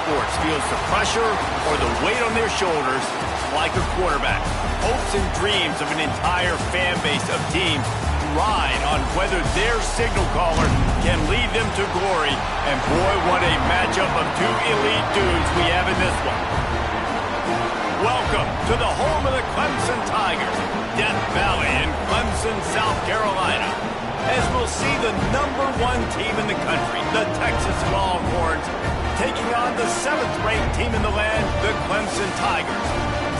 sports feels the pressure or the weight on their shoulders like a quarterback. Hopes and dreams of an entire fan base of teams ride on whether their signal caller can lead them to glory. And boy, what a matchup of two elite dudes we have in this one. Welcome to the home of the Clemson Tigers, Death Valley in Clemson, South Carolina. As we'll see the #1 team in the country, the Texas Longhorns, taking on the 7th-ranked team in the land, the Clemson Tigers.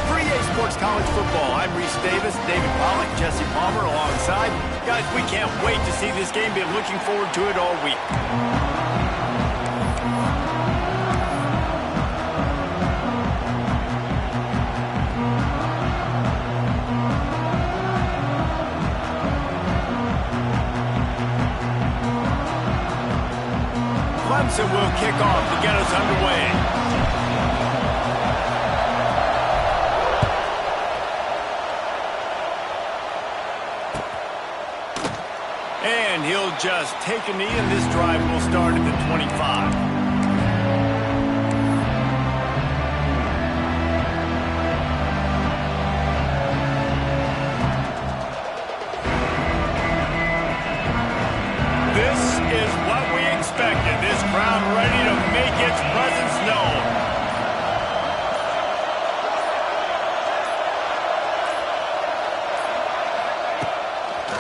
3A Sports College Football. I'm Reese Davis, David Pollack, Jesse Palmer alongside. Guys, we can't wait to see this game. Been looking forward to it all week. Clemson will kick off to get us underway. And he'll just take a knee, and this drive will start at the 25. This is what we expected. This crowd ready to make its presence known.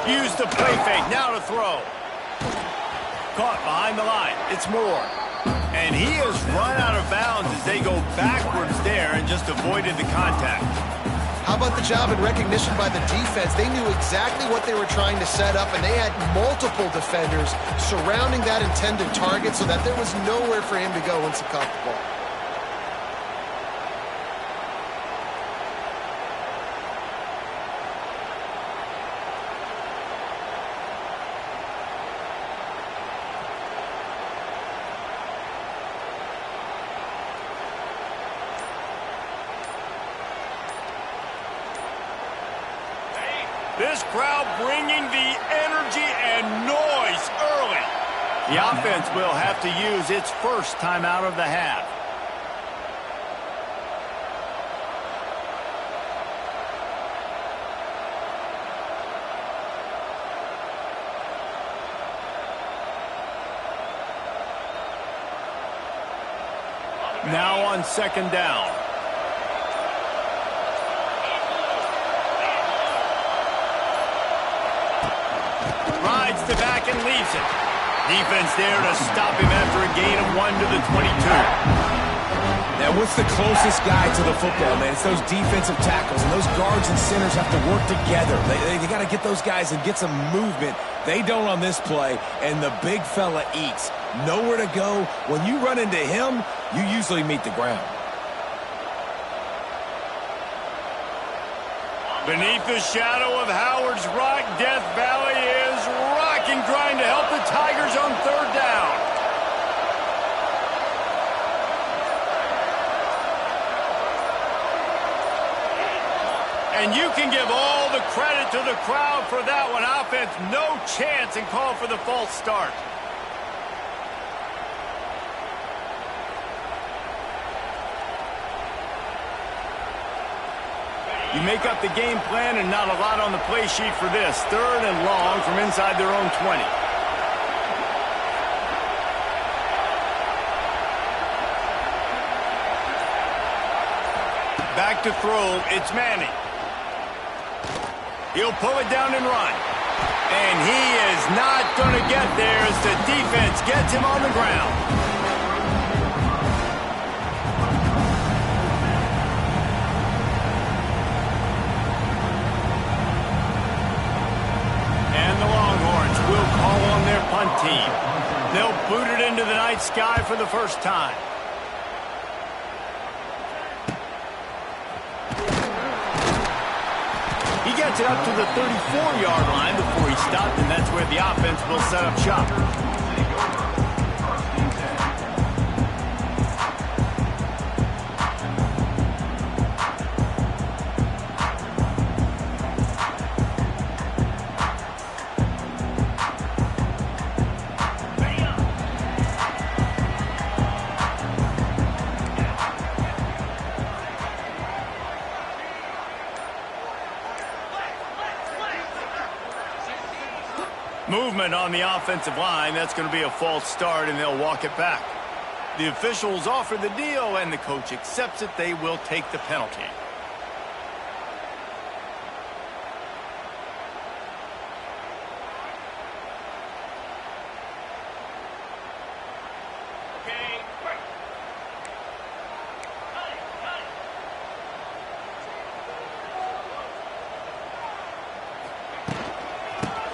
Use the play fake, now to throw. Caught behind the line, it's Moore. And he has run out of bounds as they go backwards there and just avoided the contact. How about the job and recognition by the defense? They knew exactly what they were trying to set up, and they had multiple defenders surrounding that intended target so that there was nowhere for him to go once he caught the ball. This crowd bringing the energy and noise early. The offense will have to use its first timeout of the half. Now on 2nd down. Rides the back and leaves it. Defense there to stop him after a gain of 1 to the 22. Now, what's the closest guy to the football, man? It's those defensive tackles, and those guards and centers have to work together. They got to get those guys and get some movement. They don't on this play, and the big fella eats. Nowhere to go. When you run into him, you usually meet the ground. Beneath the shadow of Howard's Rock, Death Valley is rocking, trying to help the Tigers on 3rd down. And you can give all the credit to the crowd for that one. Offense, no chance, and call for the false start. You make up the game plan and not a lot on the play sheet for this. 3rd and long from inside their own 20. Back to throw, it's Manning. He'll pull it down and run. And he is not going to get there as the defense gets him on the ground. Punt team. They'll boot it into the night sky for the first time. He gets it up to the 34-yard line before he stopped, and that's where the offense will set up shop. Movement on the offensive line. That's going to be a false start, and they'll walk it back. The officials offer the deal, and the coach accepts it. They will take the penalty.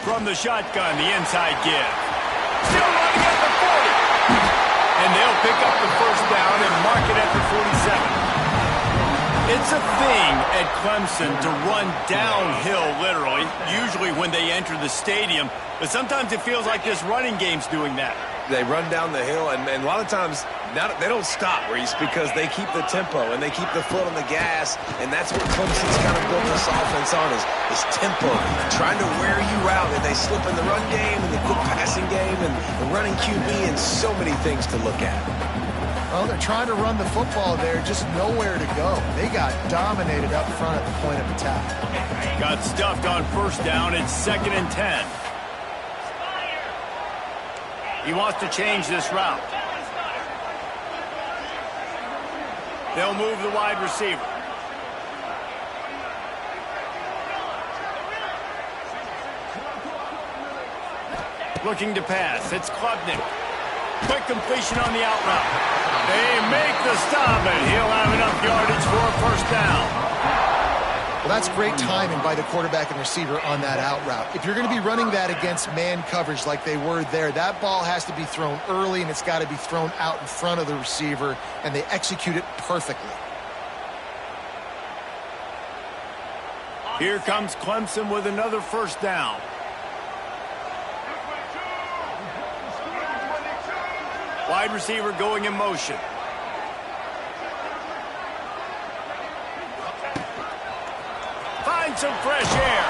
From the shotgun, the inside give. Still running at the 40. And they'll pick up the first down and mark it at the 47. It's a thing at Clemson to run downhill, literally, usually when they enter the stadium. But sometimes it feels like this running game's doing that. They run down the hill, and a lot of times they don't stop, Reese, because they keep the tempo and they keep the foot on the gas, and that's what Clemson's kind of built this offense on is tempo, trying to wear you out, and they slip in the run game and the quick passing game and the running QB and so many things to look at. Well, they're trying to run the football there, just nowhere to go. They got dominated up front at the point of attack. Got stuffed on first down. It's 2nd and 10. He wants to change this route. They'll move the wide receiver. Looking to pass. It's Klubnik. Quick completion on the out route. They make the stop, and he'll have enough yardage for a first down. Well, that's great timing by the quarterback and receiver on that out route. If you're going to be running that against man coverage like they were there, that ball has to be thrown early, and it's got to be thrown out in front of the receiver, and they execute it perfectly. Here comes Clemson with another first down. Wide receiver going in motion. Find some fresh air.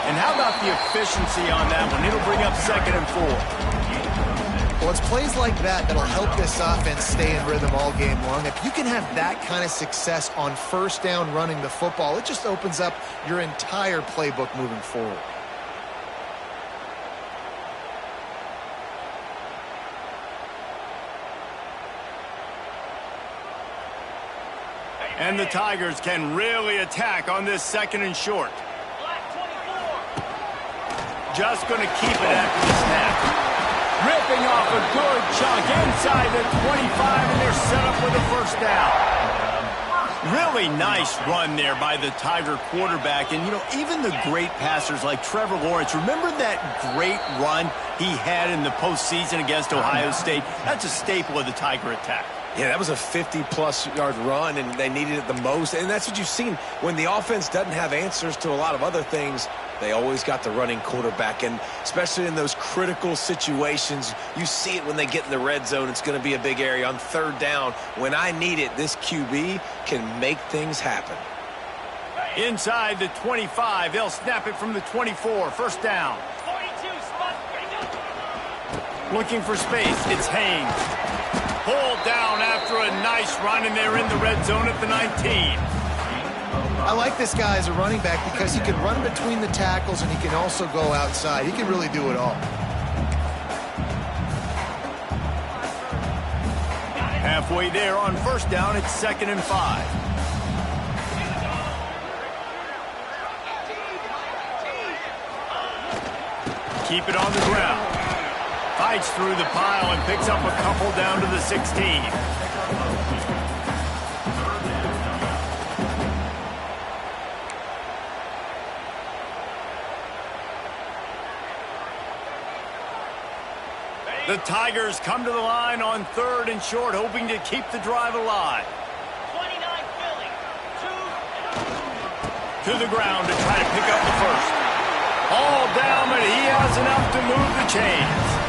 And how about the efficiency on that one? It'll bring up 2nd and 4. Well, it's plays like that that'll help this offense stay in rhythm all game long. If you can have that kind of success on first down running the football, it just opens up your entire playbook moving forward. And the Tigers can really attack on this 2nd and short. Just going to keep it after the snap. Ripping off a good chunk inside the 25, and they're set up with a first down. Really nice run there by the Tiger quarterback. And, you know, even the great passers like Trevor Lawrence, remember that great run he had in the postseason against Ohio State? That's a staple of the Tiger attack. Yeah, that was a 50-plus yard run, and they needed it the most. And that's what you've seen. When the offense doesn't have answers to a lot of other things, they always got the running quarterback. And especially in those critical situations, you see it when they get in the red zone. It's going to be a big area on 3rd down. When I need it, this QB can make things happen. Inside the 25, they'll snap it from the 24. First down. Looking for space. It's Haynes. Pulled down after a nice run, and they're in the red zone at the 19. I like this guy as a running back because he can run between the tackles and he can also go outside. He can really do it all. Halfway there on first down, it's 2nd and 5. Keep it on the ground. Fights through the pile and picks up a couple down to the 16. The Tigers come to the line on 3rd and short, hoping to keep the drive alive. 29 Philly. 2. To the ground to try to pick up the first. All down, but he has enough to move the chains.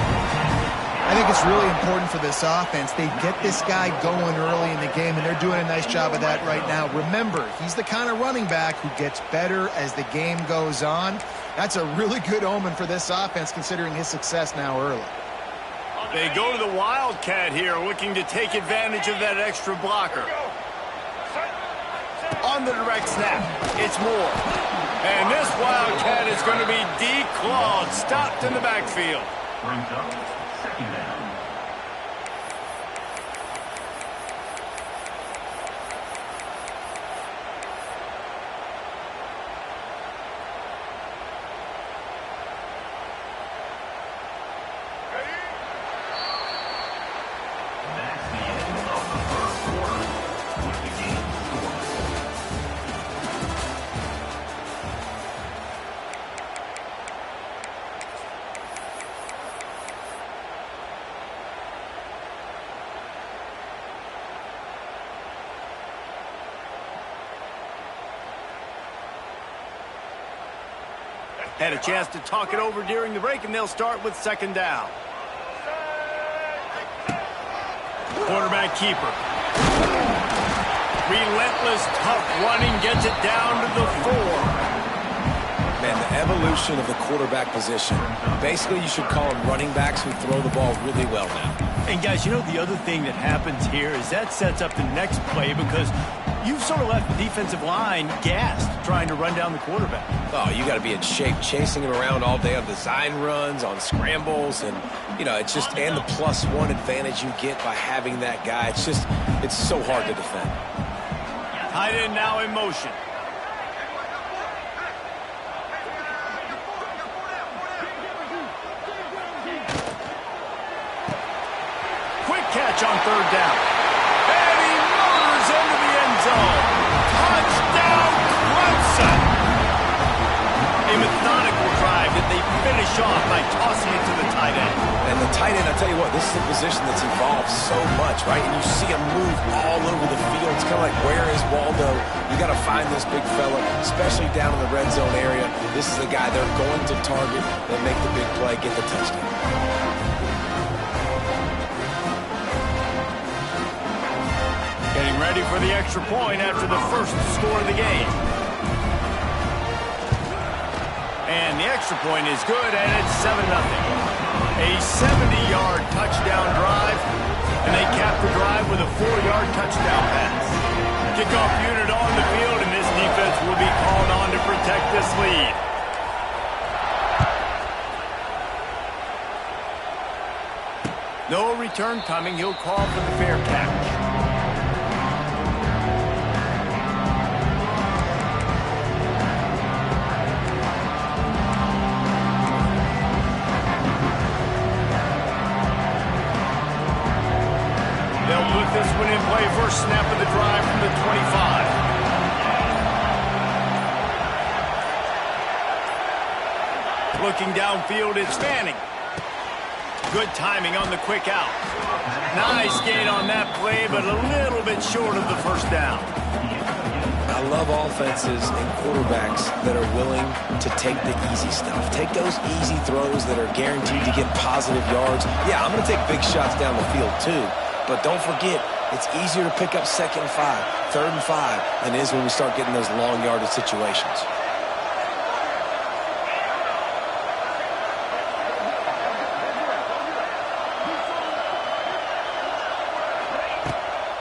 I think it's really important for this offense. They get this guy going early in the game, and they're doing a nice job of that right now. Remember, he's the kind of running back who gets better as the game goes on. That's a really good omen for this offense, considering his success now early. They go to the Wildcat here, looking to take advantage of that extra blocker. On the direct snap, it's Moore. And this Wildcat is going to be declawed, stopped in the backfield. Brings up second down. That's the end of the first quarter with the game scored. Had a chance to talk it over during the break, and they'll start with second down. Quarterback keeper. Relentless, tough running, gets it down to the 4. Man, the evolution of the quarterback position. Basically, you should call them running backs who throw the ball really well now. And guys, you know the other thing that happens here is that sets up the next play because you've sort of left the defensive line gassed trying to run down the quarterback. Oh, you got to be in shape chasing him around all day on design runs, on scrambles, and, you know, it's just, and the +1 advantage you get by having that guy. It's just, it's so hard to defend. Tight end now in motion. Quick catch on third down. And he motors into the end zone. Touchdown, Clemson. A methodical drive that they finish off by tossing it to the tight end. And the tight end, I tell you what, this is a position that's evolved so much, right? And you see him move all over the field. It's kind of like, where is Waldo? You got to find this big fella, especially down in the red zone area. This is the guy they're going to target. They make the big play, get the touchdown. Getting ready for the extra point after the first score of the game. And the extra point is good, and it's 7-0. A 70-yard touchdown drive, and they cap the drive with a 4-yard touchdown pass. Kickoff unit on the field, and this defense will be called on to protect this lead. No return coming. He'll call for the fair catch. This one in play, first snap of the drive from the 25. Looking downfield, it's Fanning. Good timing on the quick out. Nice gain on that play, but a little bit short of the first down. I love offenses and quarterbacks that are willing to take the easy stuff. Take those easy throws that are guaranteed to get positive yards. Yeah, I'm going to take big shots down the field too. But don't forget, it's easier to pick up 2nd and 5, 3rd and 5 than it is when we start getting those long yardage situations.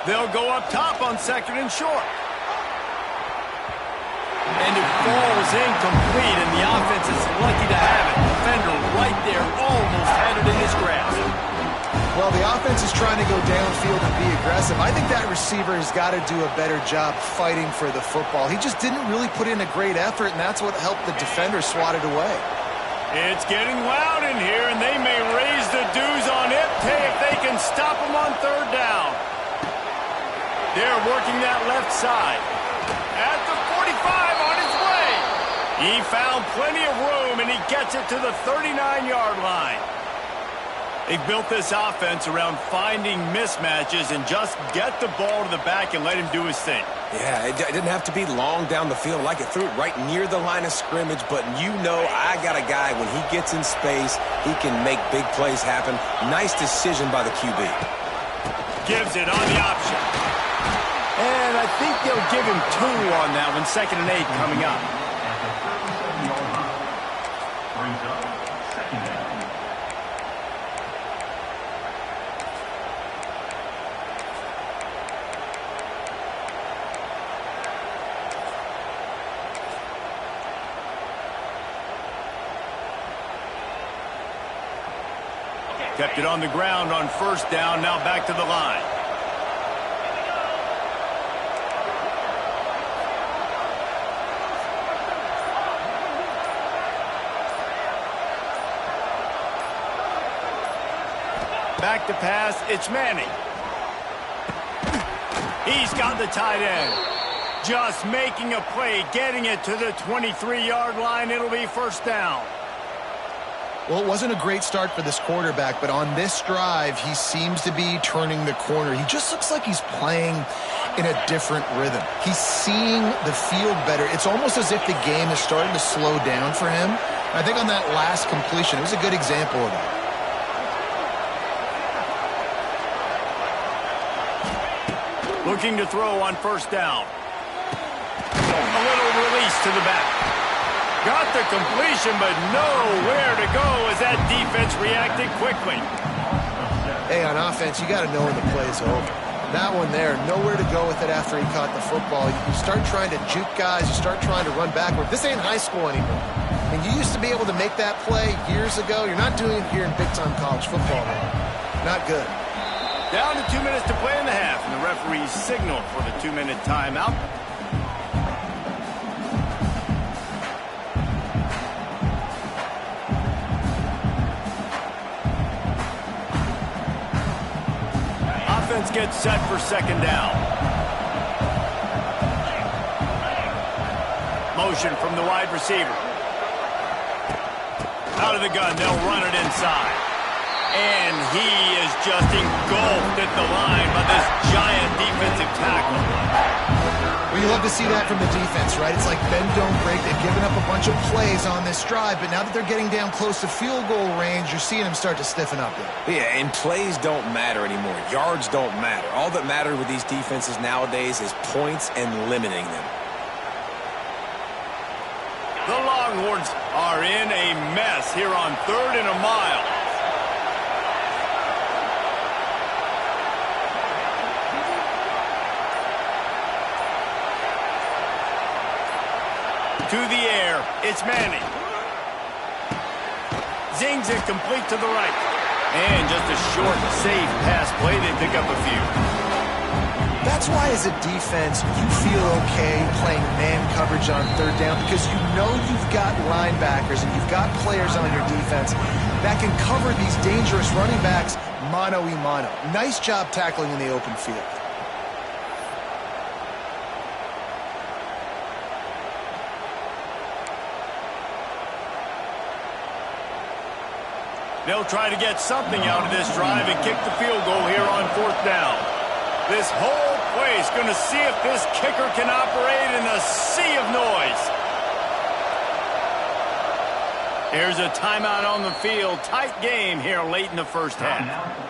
They'll go up top on 2nd and short. And it falls incomplete, and the offense is lucky to have it. Defender right there, almost had it in his grasp. Well, the offense is trying to go downfield and be aggressive. I think that receiver has got to do a better job fighting for the football. He just didn't really put in a great effort, and that's what helped the defender swat it away. It's getting loud in here, and they may raise the dues on it if they can stop him on 3rd down. They're working that left side. At the 45 on his way. He found plenty of room, and he gets it to the 39-yard line. They've built this offense around finding mismatches and just get the ball to the back and let him do his thing. Yeah, it didn't have to be long down the field. Like it threw it right near the line of scrimmage, but you know I got a guy, when he gets in space, he can make big plays happen. Nice decision by the QB. Gives it on the option. And I think they'll give him 2 on that one. 2nd and 8 coming up. Brings up second down. Kept it on the ground on first down, now back to the line. Back to pass, it's Manning. He's got the tight end. Just making a play, getting it to the 23-yard line. It'll be first down. Well, it wasn't a great start for this quarterback, but on this drive, he seems to be turning the corner. He just looks like he's playing in a different rhythm. He's seeing the field better. It's almost as if the game is starting to slow down for him. I think on that last completion, it was a good example of that. Looking to throw on first down. A little release to the back. Got the completion, but nowhere to go as that defense reacted quickly. Hey, on offense, you got to know when the play's over. That one there, nowhere to go with it after he caught the football. You start trying to juke guys. You start trying to run backward. This ain't high school anymore. I mean, you used to be able to make that play years ago. You're not doing it here in big-time college football, man. Not good. Down to 2 minutes to play in the half, and the referees signal for the 2-minute timeout. Offense gets set for second down. Motion from the wide receiver. Out of the gun, they'll run it inside. And he is just engulfed at the line by this giant defensive tackle. Well, you love to see that from the defense, right? It's like bend, don't break. They've given up a bunch of plays on this drive, but now that they're getting down close to field goal range, you're seeing them start to stiffen up there. Yeah, and plays don't matter anymore. Yards don't matter. All that matters with these defenses nowadays is points and limiting them. The Longhorns are in a mess here on 3rd and a mile. To the air, it's Manning. Zings it complete to the right. And just a short, safe pass play. They pick up a few. That's why as a defense, you feel okay playing man coverage on 3rd down because you know you've got linebackers and you've got players on your defense that can cover these dangerous running backs mano-a-mano. Nice job tackling in the open field. They'll try to get something out of this drive and kick the field goal here on 4th down. This whole place going to see if this kicker can operate in a sea of noise. Here's a timeout on the field. Tight game here late in the first half.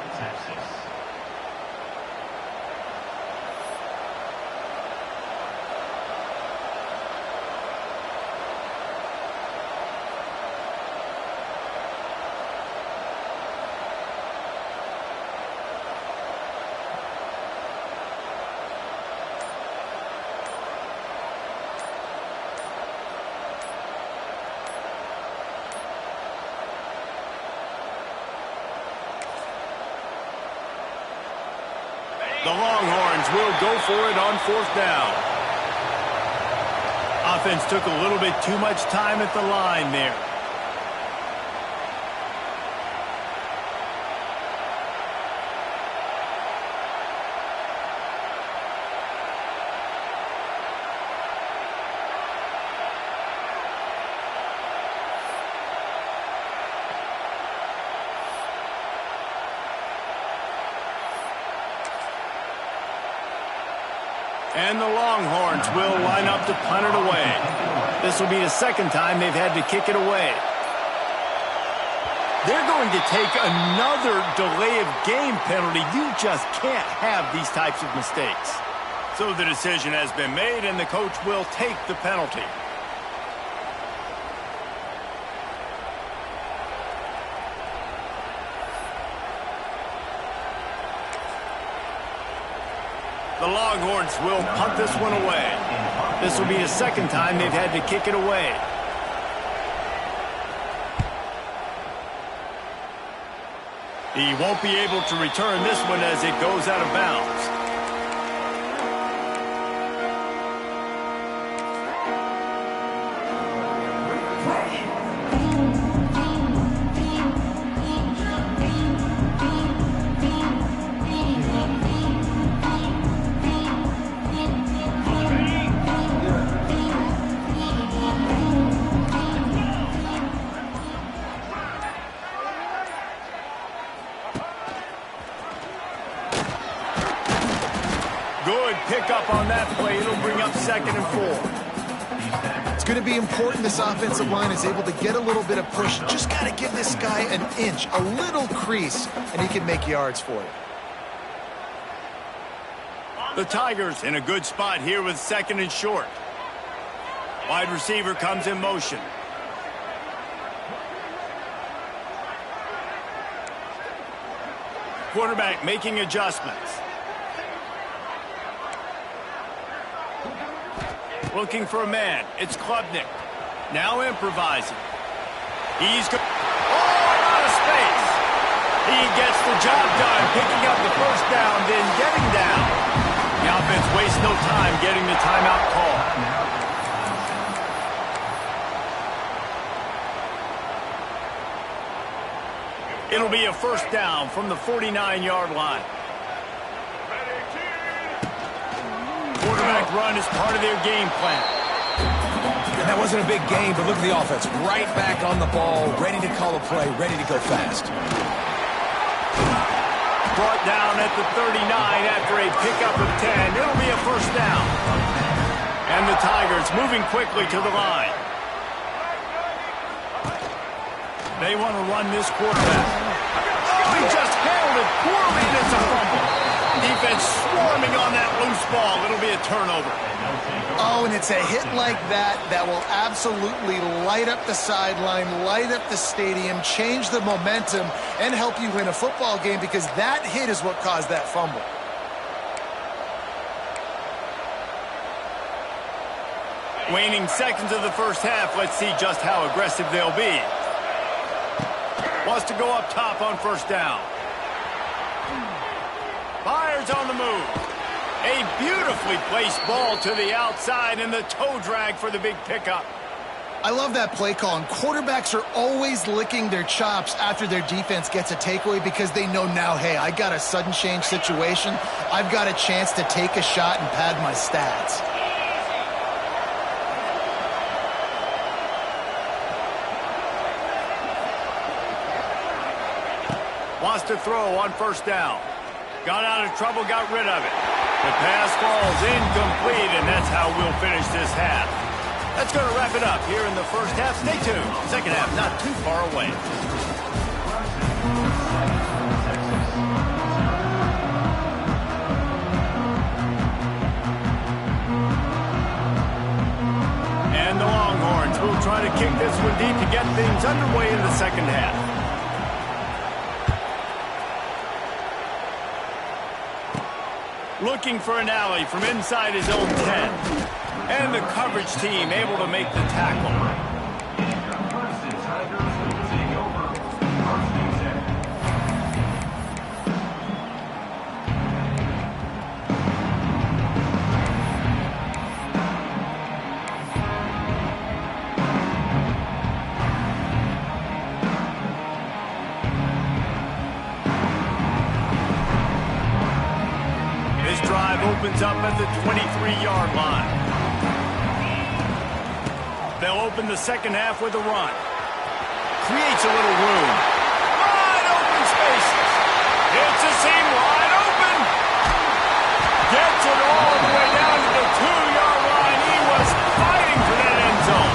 The Longhorns will go for it on 4th down. Offense took a little bit too much time at the line there. And the Longhorns will line up to punt it away. This will be the second time they've had to kick it away. They're going to take another delay of game penalty. You just can't have these types of mistakes. So the decision has been made, and the coach will take the penalty. The Longhorns will punt this one away. This will be the second time they've had to kick it away. He won't be able to return this one as it goes out of bounds. Good pickup on that play. It'll bring up 2nd and 4. It's going to be important this offensive line is able to get a little bit of push. Just got to give this guy an inch, a little crease, and he can make yards for you. The Tigers in a good spot here with 2nd and short. Wide receiver comes in motion. Quarterback making adjustments. Looking for a man. It's Klubnik. Now improvising. He's out of space. He gets the job done, picking up the first down, then getting down. The offense wastes no time getting the timeout call. It'll be a first down from the 49-yard line. Quarterback run is part of their game plan. And that wasn't a big game, but look at the offense. Right back on the ball, ready to call a play, ready to go fast. Brought down at the 39 after a pickup of 10. It'll be a first down. And the Tigers moving quickly to the line. They want to run this quarterback. Oh, he just handled it poorly, and it's a fumble. Defense swarming on that loose ball. It'll be a turnover. Oh, and it's a hit like that that will absolutely light up the sideline, light up the stadium, change the momentum, and help you win a football game because that hit is what caused that fumble. Waning seconds of the first half. Let's see just how aggressive they'll be. Wants to go up top on first down. Fires on the move. A beautifully placed ball to the outside and the toe drag for the big pickup. I love that play call, and quarterbacks are always licking their chops after their defense gets a takeaway because they know now, hey, I got a sudden change situation. I've got a chance to take a shot and pad my stats. Wants to throw on first down. Got out of trouble, got rid of it. The pass falls incomplete, and that's how we'll finish this half. That's going to wrap it up here in the first half. Stay tuned. Second half not too far away. And the Longhorns will try to kick this one deep to get things underway in the second half. Looking for an alley from inside his own 10. And the coverage team able to make the tackle. Clemson Tigers will take over. First and 10. This drive opens up at the 23-yard line. They'll open the second half with a run. Creates a little room. Wide open spaces. It's a seam wide open. Gets it all the way down to the 2-yard line. He was fighting for that end zone.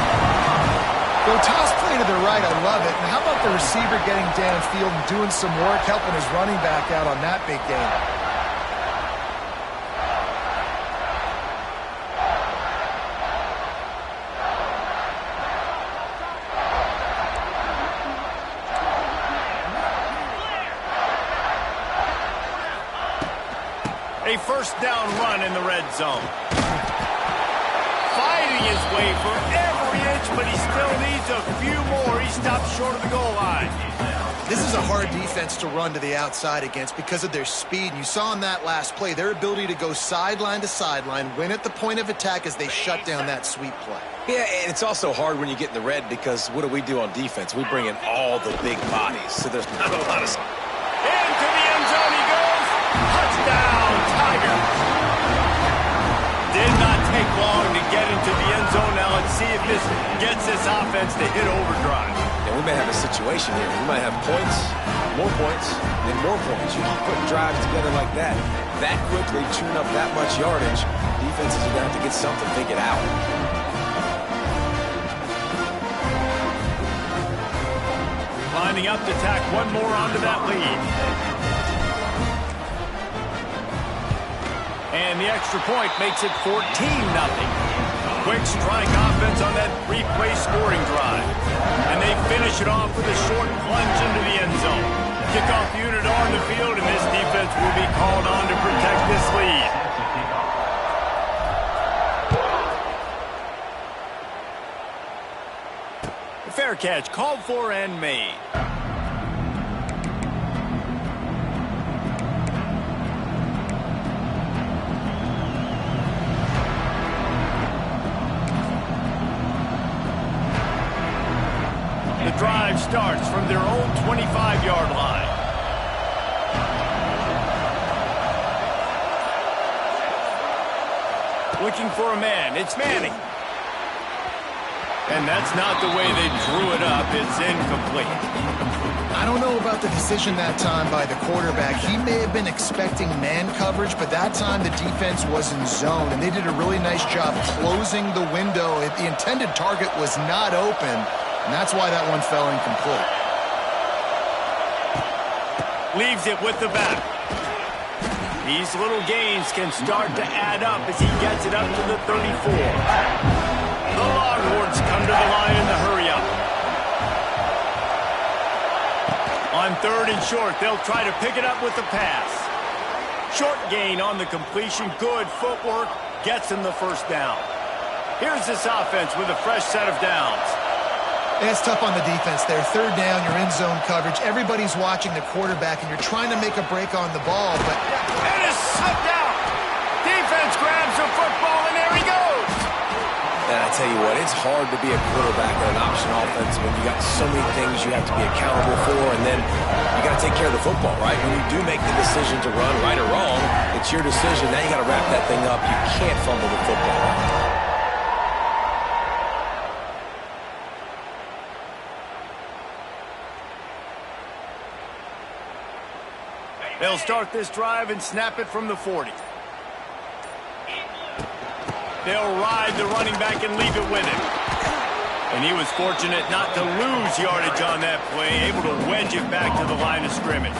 Go toss play to the right, I love it. And how about the receiver getting downfield and doing some work, helping his running back out on that big game? A first down run in the red zone. Fighting his way for every inch, but he still needs a few more. He stops short of the goal line. This is a hard defense to run to the outside against because of their speed. And you saw in that last play their ability to go sideline to sideline, win at the point of attack as they shut down that sweep play. Yeah, and it's also hard when you get in the red because what do we do on defense? We bring in all the big bodies, so there's not a lot of... Into the end zone he goes. Touchdown, Tigers. Did not take long to get into the end zone. Now let's see if this gets this offense to hit overdrive. And we may have a situation here. We might have points, and more points. You keep putting drives together like that quickly, chewing up that much yardage, defenses are going to have to get something figured out. Lining up to tack one more onto that lead. And the extra point makes it 14-0. Quick strike offense on that three-play scoring drive. And they finish it off with a short plunge into the end zone. Kickoff unit on the field, and this defense will be called on to protect this lead. Fair catch called for and made. The drive starts from their own 25-yard line. Looking for a man. It's Manning. And that's not the way they drew it up. It's incomplete. I don't know about the decision that time by the quarterback. He may have been expecting man coverage, but that time the defense was in zone, and they did a really nice job closing the window. The intended target was not open, and that's why that one fell incomplete. Leaves it with the back. These little gains can start to add up as he gets it up to the 34. The Longhorns come to the line in the hurry-up. On 3rd and short, they'll try to pick it up with the pass. Short gain on the completion. Good footwork. Gets him the first down. Here's this offense with a fresh set of downs. It's tough on the defense there. 3rd down, you're in zone coverage. Everybody's watching the quarterback, and you're trying to make a break on the ball, but... It is slipped out. Defense grabs the football, and there he goes. And I tell you what, it's hard to be a quarterback in an option offense when you got so many things you have to be accountable for, and then you got to take care of the football, right? When you do make the decision to run, right or wrong, it's your decision. Now you got to wrap that thing up. You can't fumble the football. They'll start this drive and snap it from the 40. They'll ride the running back and leave it with him. And he was fortunate not to lose yardage on that play, able to wedge it back to the line of scrimmage.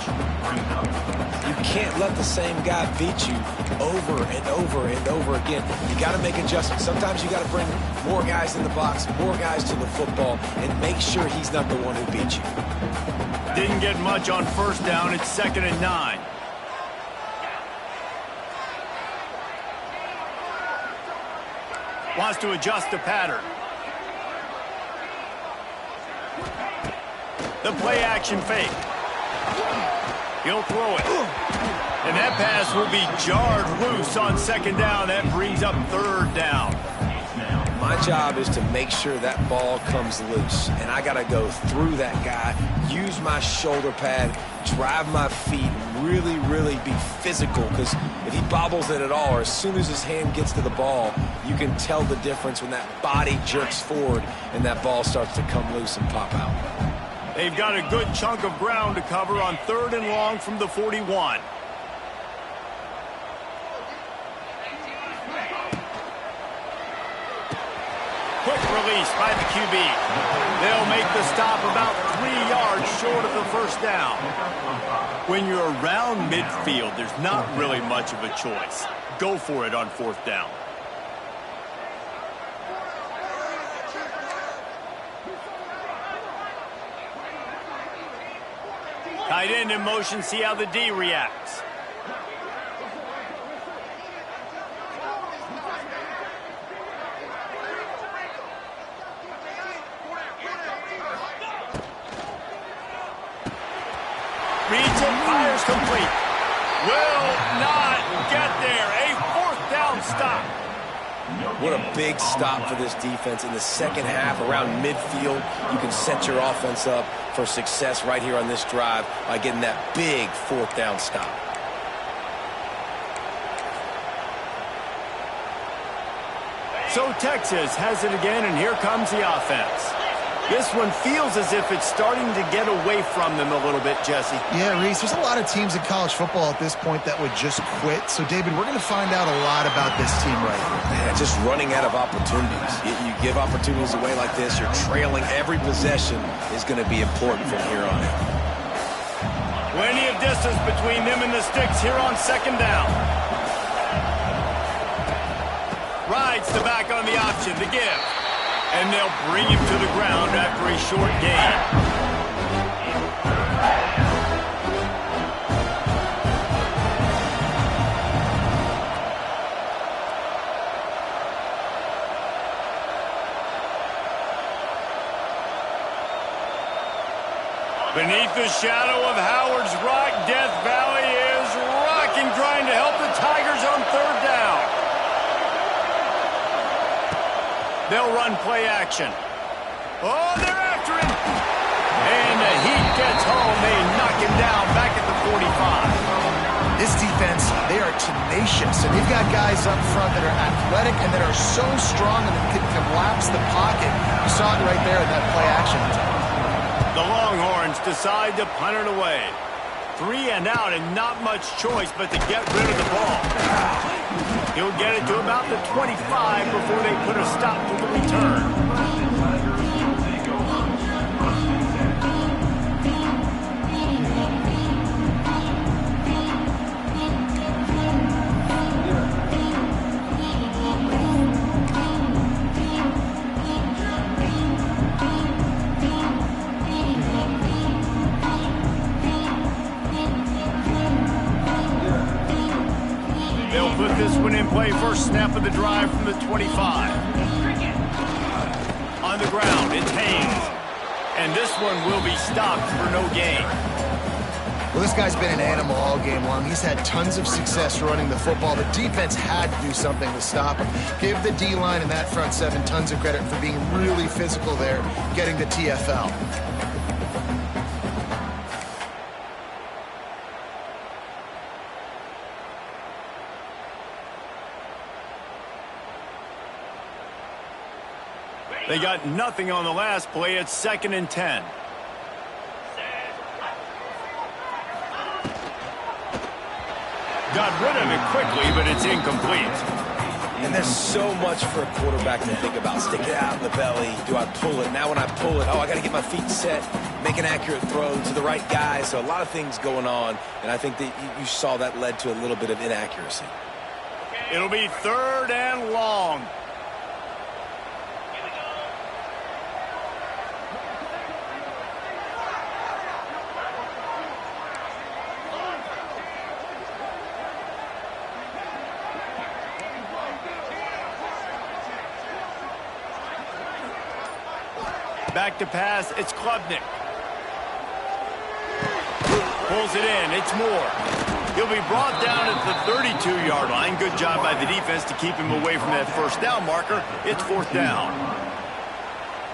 You can't let the same guy beat you over and over and over again. You got to make adjustments. Sometimes you got to bring more guys in the box, more guys to the football, and make sure he's not the one who beat you. Didn't get much on 1st down. It's 2nd and 9. Wants to adjust the pattern. The play action fake. He'll throw it. And that pass will be jarred loose on 2nd down. That brings up 3rd down. My job is to make sure that ball comes loose, and I got to go through that guy, use my shoulder pad, drive my feet, really, really be physical, because if he bobbles it at all, or as soon as his hand gets to the ball, you can tell the difference when that body jerks forward and that ball starts to come loose and pop out. They've got a good chunk of ground to cover on 3rd and long from the 41. Quick release by the QB. They'll make the stop about 3 yards short of the 1st down. When you're around midfield, there's not really much of a choice. Go for it on 4th down. Tight end in motion, see how the D reacts. What a big stop for this defense in the second half. Around midfield, you can set your offense up for success right here on this drive by getting that big fourth down stop. So Texas has it again, and here comes the offense. This one feels as if it's starting to get away from them a little bit, Jesse. Yeah, Reese, there's a lot of teams in college football at this point that would just quit. So, David, we're going to find out a lot about this team right here. Yeah, just running out of opportunities. You give opportunities away like this, you're trailing. Every possession is going to be important from here on in. Plenty of distance between them and the sticks here on second down. Rides the back on the option to give. And they'll bring him to the ground after a short gain. Beneath the shadow of Howard's Rock, Death Valley is rocking, trying to help the Tigers on third down. They'll run play action. Oh, they're after him. And the heat gets home. They knock him down back at the 45. This defense, they are tenacious, and they've got guys up front that are athletic and that are so strong and that can collapse the pocket. You saw it right there in that play action attempt. The Longhorns decide to punt it away. 3 and out, and not much choice but to get rid of the ball. He'll get it to about the 25 before they put a stop to the return. Put this one in play, first snap of the drive from the 25. On the ground, it's Haynes. And this one will be stopped for no gain. Well, this guy's been an animal all game long. He's had tons of success running the football. The defense had to do something to stop him. Give the D-line and that front seven tons of credit for being really physical there, getting the TFL. They got nothing on the last play. It's 2nd and 10. Got rid of it quickly, but it's incomplete. And there's so much for a quarterback to think about. Stick it out in the belly. Do I pull it? Now when I pull it, I got to get my feet set, make an accurate throw to the right guy. So a lot of things going on, and I think that you saw that led to a little bit of inaccuracy. It'll be 3rd and long. Back to pass, it's Klubnik. Pulls it in, it's Moore. He'll be brought down at the 32-yard line. Good job by the defense to keep him away from that first down marker. It's 4th down.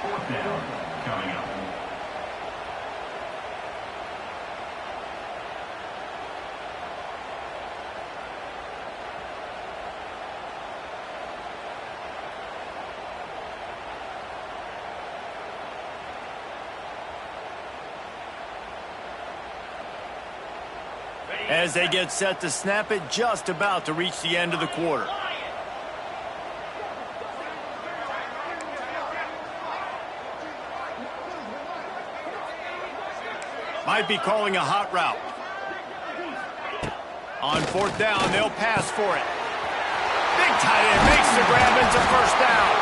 4th down coming up. As they get set to snap it, just about to reach the end of the quarter. Might be calling a hot route. On 4th down, they'll pass for it. Big tight end makes the grab into first down.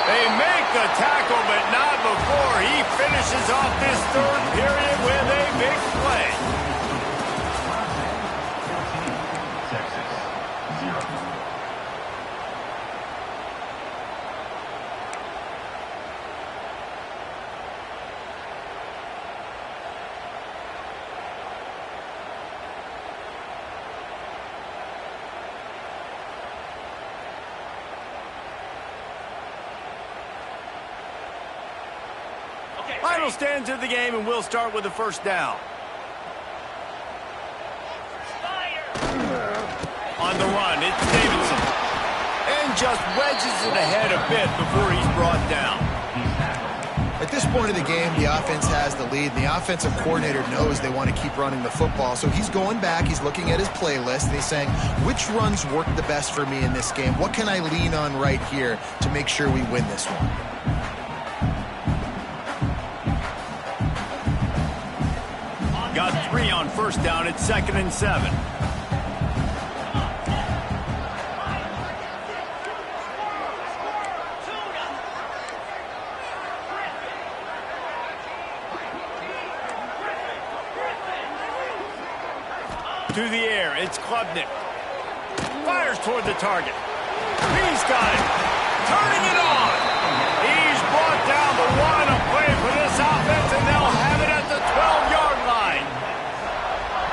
They make the tackle, but not before he finishes off this 3rd period with a big play. Final stands of the game, and we'll start with the first down. On the run, it's Davidson. And just wedges it ahead a bit before he's brought down. At this point of the game, the offense has the lead, and the offensive coordinator knows they want to keep running the football. So he's going back, he's looking at his playlist, and he's saying, which runs work the best for me in this game? What can I lean on right here to make sure we win this one? Got 3 on first down. It's 2nd and 7. To the air, it's Klubnik. Fires toward the target. He's got it. Turning it on. He's brought down the 1 on play for this offense, and they'll have it at the 12-yard line.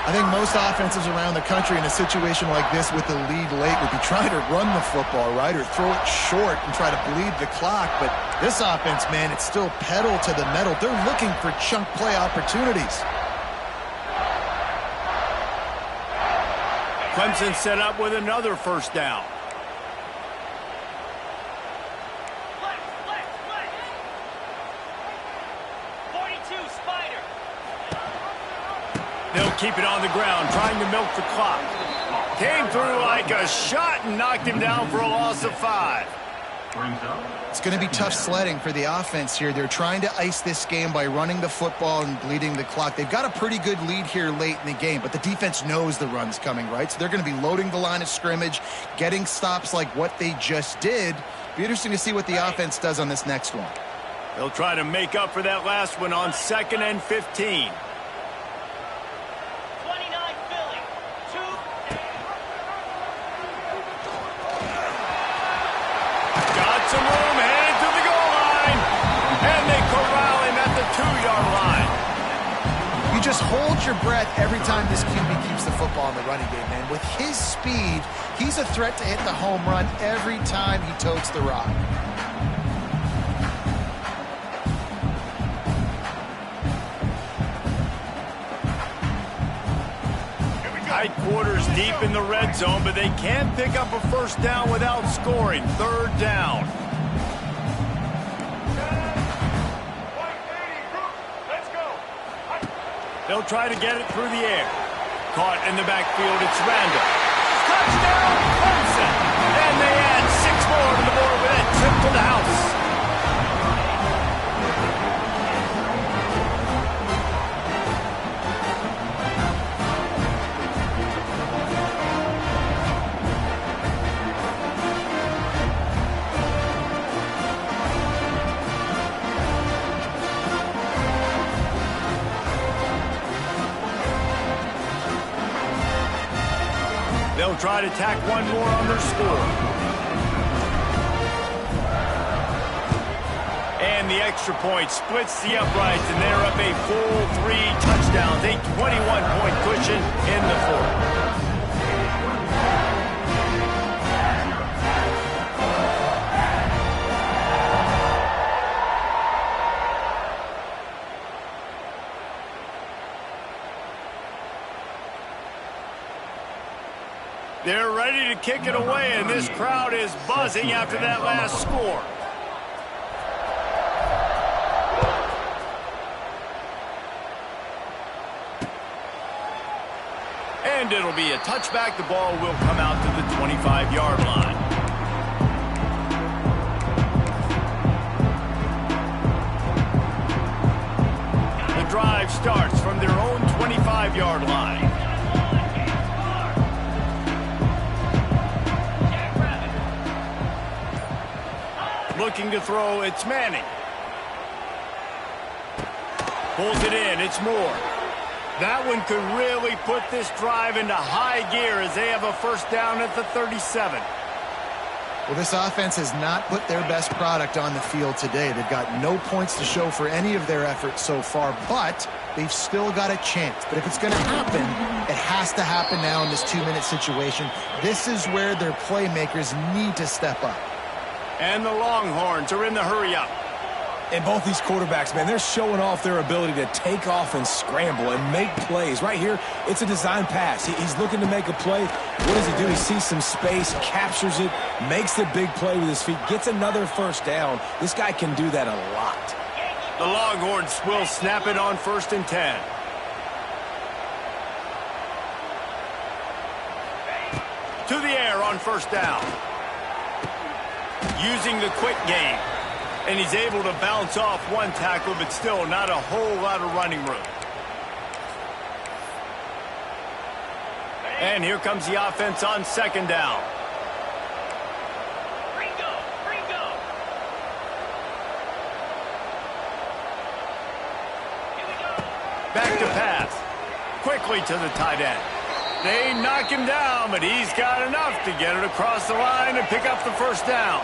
I think most offenses around the country in a situation like this with the lead late would be trying to run the football, right, or throw it short and try to bleed the clock. But this offense, man, it's still pedal to the metal. They're looking for chunk play opportunities. Clemson set up with another first down. Flex. 42, Spider. They'll keep it on the ground, trying to milk the clock. Came through like a shot and knocked him down for a loss of 5. It's going to be tough sledding for the offense here. They're trying to ice this game by running the football and bleeding the clock. They've got a pretty good lead here late in the game, but the defense knows the run's coming, right? So they're going to be loading the line of scrimmage, getting stops like what they just did. Be interesting to see what the offense does on this next one. They'll try to make up for that last one on 2nd and 15. 29 Philly. 2. Got some room, headed to the goal line. And they corral him at the 2-yard line. You just hold your breath every time this QB keeps the football in the running game, man. With his speed, he's a threat to hit the home run every time he totes the rock. Tight quarters deep in the red zone, but they can't pick up a first down without scoring. 3rd down. They'll try to get it through the air. Caught in the backfield, it's Randall. Touchdown, Clemson! And they add 6 more to the board with that trip to the house. They'll try to tack 1 more on their score. And the extra point splits the uprights, and they're up a full 3 touchdowns, a 21-point cushion in the 4th. They're ready to kick it away, and this crowd is buzzing after that last score. And it'll be a touchback. The ball will come out to the 25-yard line. The drive starts from their own 25-yard line. Looking to throw, it's Manning. Pulls it in, it's Moore. That one could really put this drive into high gear as they have a first down at the 37. Well, this offense has not put their best product on the field today. They've got no points to show for any of their efforts so far, but they've still got a chance. But if it's going to happen, it has to happen now in this 2-minute situation. This is where their playmakers need to step up. And the Longhorns are in the hurry-up. And both these quarterbacks, man, they're showing off their ability to take off and scramble and make plays. Right here, it's a design pass. He's looking to make a play. What does he do? He sees some space, captures it, makes the big play with his feet, gets another first down. This guy can do that a lot. The Longhorns will snap it on 1st and 10. To the air on 1st down. Using the quick game. And he's able to bounce off one tackle, but still not a whole lot of running room. And here comes the offense on 2nd down. Ringo. Here we go. Back to pass. Quickly to the tight end. They knock him down, but he's got enough to get it across the line and pick up the 1st down.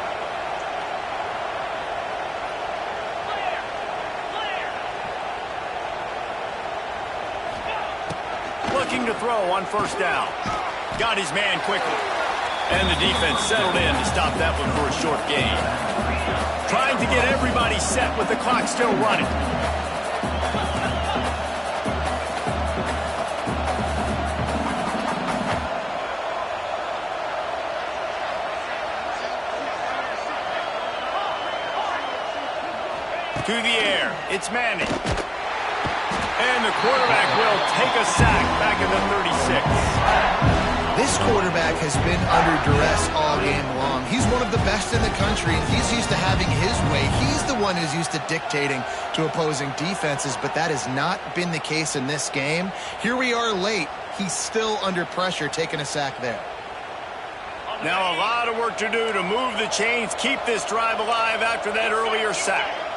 Looking to throw on 1st down. Got his man quickly. And the defense settled in to stop that one for a short gain. Trying to get everybody set with the clock still running. To the air. It's Manning. And the quarterback will take a sack back in the 36. This quarterback has been under duress all game long. He's one of the best in the country, and he's used to having his way. He's the one who's used to dictating to opposing defenses, but that has not been the case in this game. Here we are late. He's still under pressure, taking a sack there. Now a lot of work to do to move the chains, keep this drive alive after that earlier sack.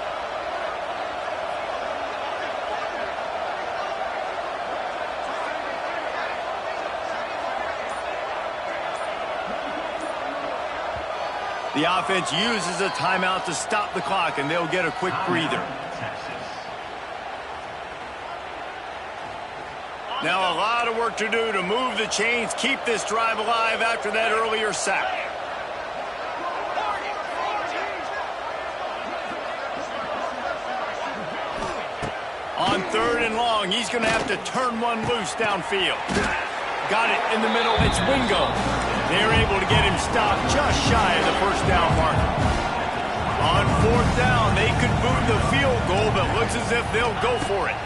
The offense uses a timeout to stop the clock, and they'll get a quick breather. Now a lot of work to do to move the chains, keep this drive alive after that earlier sack. On 3rd and long, he's going to have to turn one loose downfield. Got it in the middle. It's Wingo. They're able to get him stopped just shy of the 1st down marker. On 4th down, they could boot the field goal, but looks as if they'll go for it.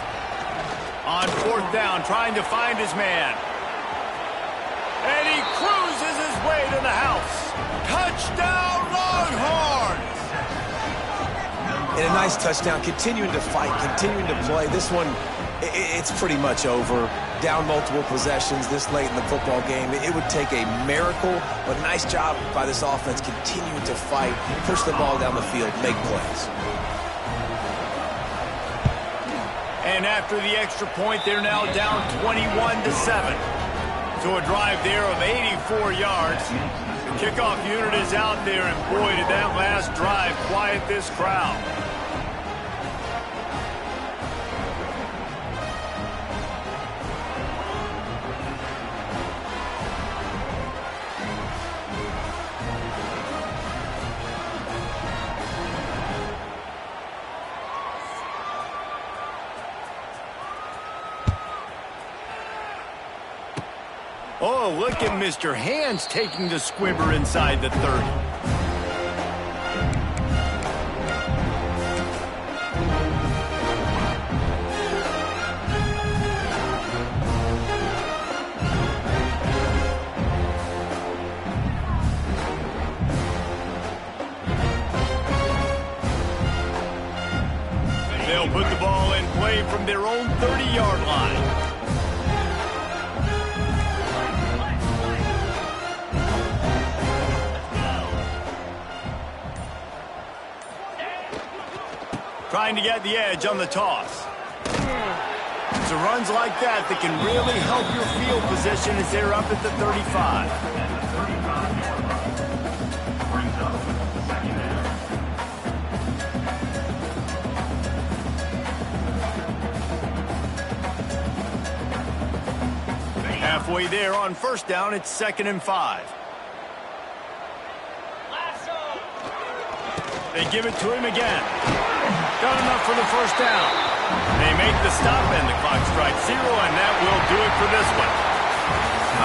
On 4th down, trying to find his man. And he cruises his way to the house. Touchdown, Longhorns! And a nice touchdown, continuing to fight, continuing to play. This one, it's pretty much over. Down multiple possessions this late in the football game. It would take a miracle, but nice job by this offense continuing to fight, push the ball down the field, make plays. And after the extra point, they're now down 21-7. So a drive there of 84 yards. The kickoff unit is out there, and boy, did that last drive quiet this crowd. Oh, look at Mr. Hands taking the squibber inside the 30. They'll put the ball in play from their own 30-yard line. Trying to get the edge on the toss. It's runs like that that can really help your field position as they're up at the 35. Halfway there on 1st down, it's 2nd and 5. They give it to him again. Got enough for the first down. They make the stop and the clock strikes 0, and that will do it for this one.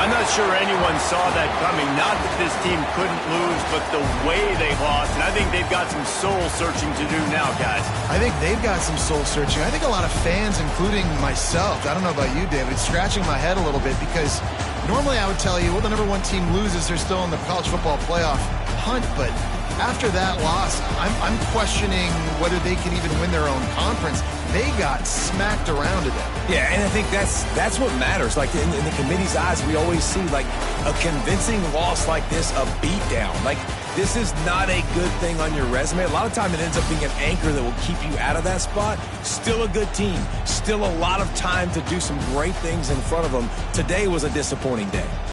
I'm not sure anyone saw that coming. Not that this team couldn't lose, but the way they lost. And I think they've got some soul-searching to do now, guys. I think they've got some soul-searching. I think a lot of fans, including myself, I don't know about you, David, scratching my head a little bit because normally I would tell you, well, the number one team loses, they're still in the college football playoff hunt, but after that loss, I'm questioning whether they can even win their own conference. They got smacked around today. Yeah, and I think that's what matters. Like in the committee's eyes, we always see like a convincing loss like this, a beatdown. Like this is not a good thing on your resume. A lot of time it ends up being an anchor that will keep you out of that spot. Still a good team. Still a lot of time to do some great things in front of them. Today was a disappointing day.